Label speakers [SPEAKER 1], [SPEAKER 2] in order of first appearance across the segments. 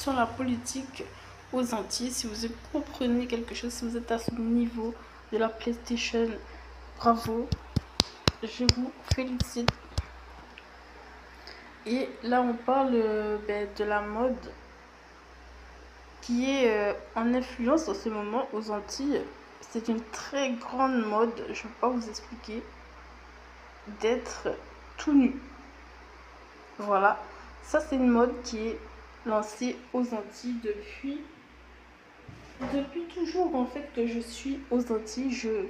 [SPEAKER 1] sur la politique aux Antilles. Si vous comprenez quelque chose, si vous êtes à ce niveau de la PlayStation, bravo, je vous félicite. Et là, on parle de la mode qui est en influence en ce moment aux Antilles. C'est une très grande mode, je ne vais pas vous expliquer, d'être tout nu. Voilà, ça c'est une mode qui est lancée aux Antilles depuis toujours en fait que je suis aux Antilles. Je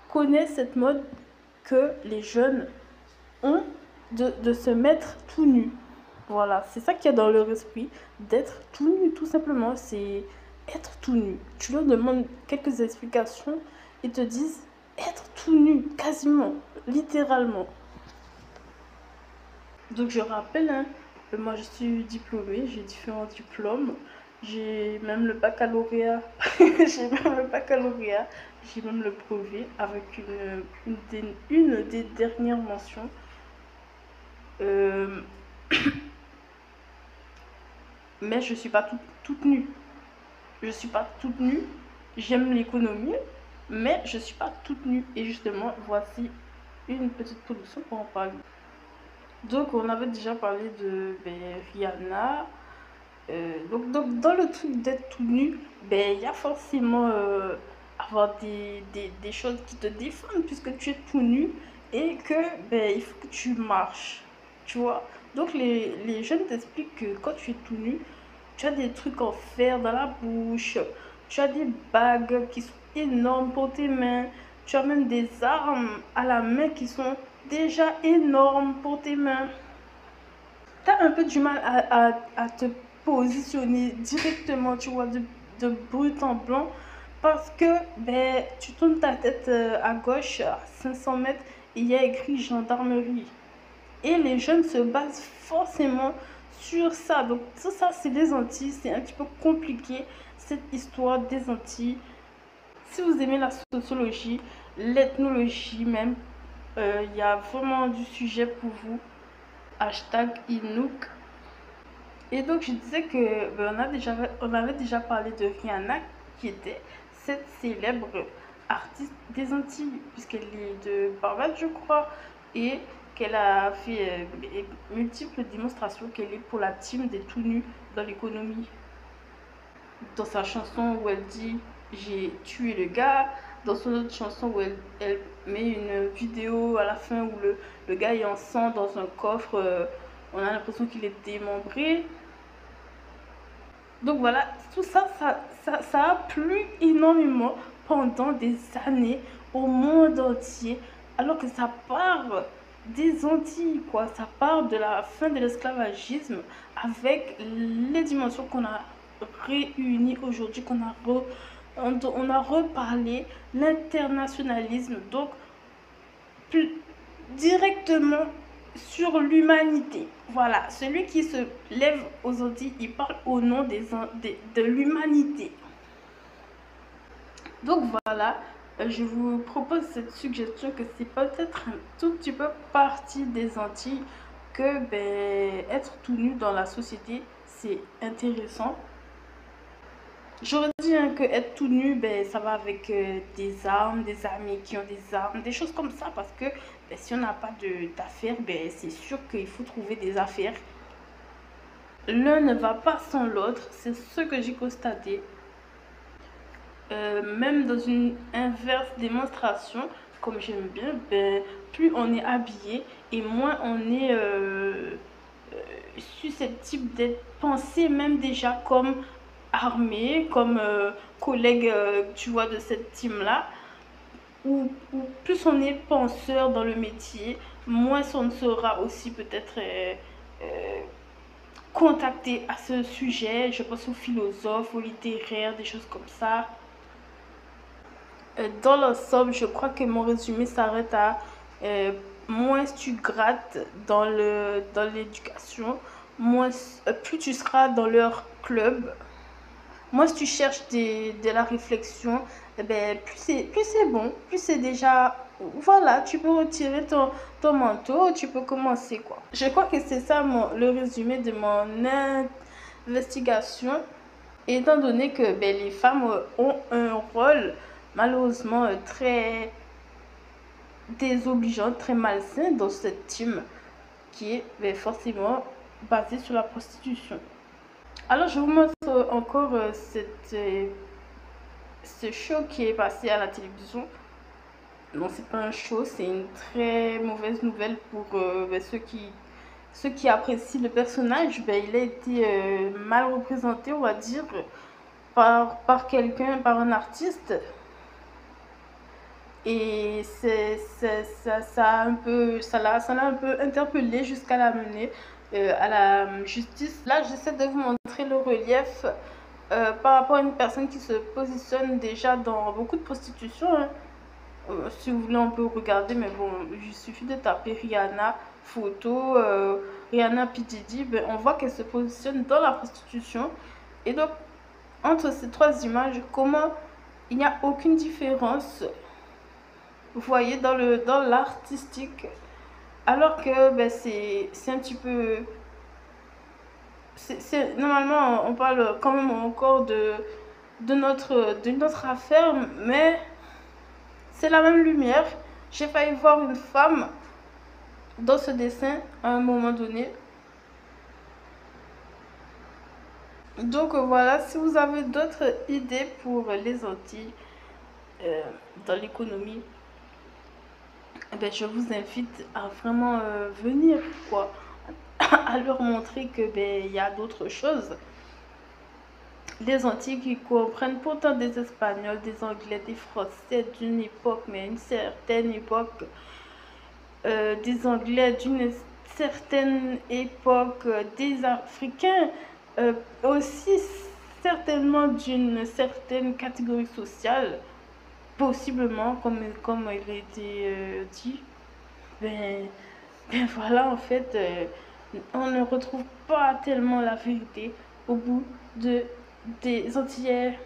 [SPEAKER 1] connais cette mode que les jeunes ont de se mettre tout nu. Voilà, c'est ça qu'il y a dans leur esprit, d'être tout nu, tout simplement. C'est être tout nu. Tu leur demandes quelques explications, ils te disent être tout nu, quasiment, littéralement. Donc je rappelle, hein, moi je suis diplômée, j'ai différents diplômes. J'ai même le baccalauréat, j'ai même le baccalauréat, j'ai même le brevet avec une des dernières mentions. Mais je suis pas toute nue. Je suis pas toute nue. J'aime l'économie, mais je suis pas toute nue. Et justement, voici une petite production pour en parler. Donc, on avait déjà parlé de Rihanna. Donc, dans le truc d'être tout nu, il y a forcément avoir des choses qui te défendent puisque tu es tout nu et que il faut que tu marches, tu vois. Donc, les jeunes t'expliquent que quand tu es tout nu, tu as des trucs en fer dans la bouche, tu as des bagues qui sont énormes pour tes mains, tu as même des armes à la main qui sont déjà énormes pour tes mains. Tu as un peu du mal à te positionner directement, tu vois, de brut en blanc, parce que tu tournes ta tête à gauche à 500 mètres et il y a écrit gendarmerie. Et les jeunes se basent forcément sur ça. Donc tout ça, c'est les Antilles, c'est un petit peu compliqué, cette histoire des Antilles. Si vous aimez la sociologie, l'ethnologie même, il y a vraiment du sujet pour vous. Hashtag Inouk. Et donc je disais que on avait déjà parlé de Rihanna, qui était cette célèbre artiste des Antilles, puisqu'elle est de Barbade, je crois, et qu'elle a fait multiples démonstrations qu'elle est pour la team des tout nus dans l'économie. Dans sa chanson où elle dit j'ai tué le gars, dans son autre chanson où elle met une vidéo à la fin où le gars est en sang dans un coffre, on a l'impression qu'il est démembré. Donc voilà, tout ça, ça a plu énormément pendant des années au monde entier, alors que ça part des Antilles, quoi. Ça part de la fin de l'esclavagisme avec les dimensions qu'on a réunies aujourd'hui, on a reparlé, l'internationalisme, donc directement sur l'humanité. Voilà, celui qui se lève aux Antilles, il parle au nom de l'humanité. Donc voilà, je vous propose cette suggestion que c'est peut-être un tout petit peu partie des Antilles que être tout nu dans la société, c'est intéressant. J'aurais dit que être tout nu, ça va avec des armes, des amis qui ont des armes, des choses comme ça, parce que si on n'a pas d'affaires, c'est sûr qu'il faut trouver des affaires. L'un ne va pas sans l'autre, c'est ce que j'ai constaté. Même dans une inverse démonstration, comme j'aime bien, plus on est habillé et moins on est susceptible d'être pensé même déjà comme armé, comme collègue, tu vois, de cette team-là. Ou plus on est penseur dans le métier, moins on sera aussi peut-être contacté à ce sujet. Je pense aux philosophes, aux littéraires, des choses comme ça. Dans l'ensemble, je crois que mon résumé s'arrête à moins tu grattes dans l'éducation, plus tu seras dans leur club. Moi, si tu cherches de la réflexion, plus c'est bon, plus c'est déjà... Voilà, tu peux retirer ton manteau, tu peux commencer, quoi. Je crois que c'est ça le résumé de investigations, étant donné que les femmes ont un rôle malheureusement très désobligeant, très malsain dans cette team qui est forcément basée sur la prostitution. Alors je vous montre encore ce show qui est passé à la télévision. Non, c'est pas un show, c'est une très mauvaise nouvelle pour ceux qui apprécient le personnage. Il a été mal représenté, on va dire, par quelqu'un, par un artiste. Et ça l'a un peu interpellé jusqu'à l'amener à la justice. Là, j'essaie de vous montrer le relief par rapport à une personne qui se positionne déjà dans beaucoup de prostitution. Hein. Si vous voulez, on peut regarder, mais bon, il suffit de taper Rihanna photo, Rihanna P. Diddy, on voit qu'elle se positionne dans la prostitution. Et donc, entre ces trois images, comment il n'y a aucune différence, vous voyez, dans l'artistique, alors que c'est un petit peu... Normalement, on parle quand même encore de notre affaire, mais c'est la même lumière. J'ai failli voir une femme dans ce dessin à un moment donné. Donc voilà, si vous avez d'autres idées pour les Antilles dans l'économie, je vous invite à vraiment venir, quoi, à leur montrer que il y a d'autres choses. Les Antilles qui comprennent pourtant des Espagnols, des Anglais, des Français d'une époque, mais une certaine époque, des Anglais d'une certaine époque, des Africains aussi certainement d'une certaine catégorie sociale, possiblement, comme il a été dit. Voilà, en fait, on ne retrouve pas tellement la vérité au bout des Antillais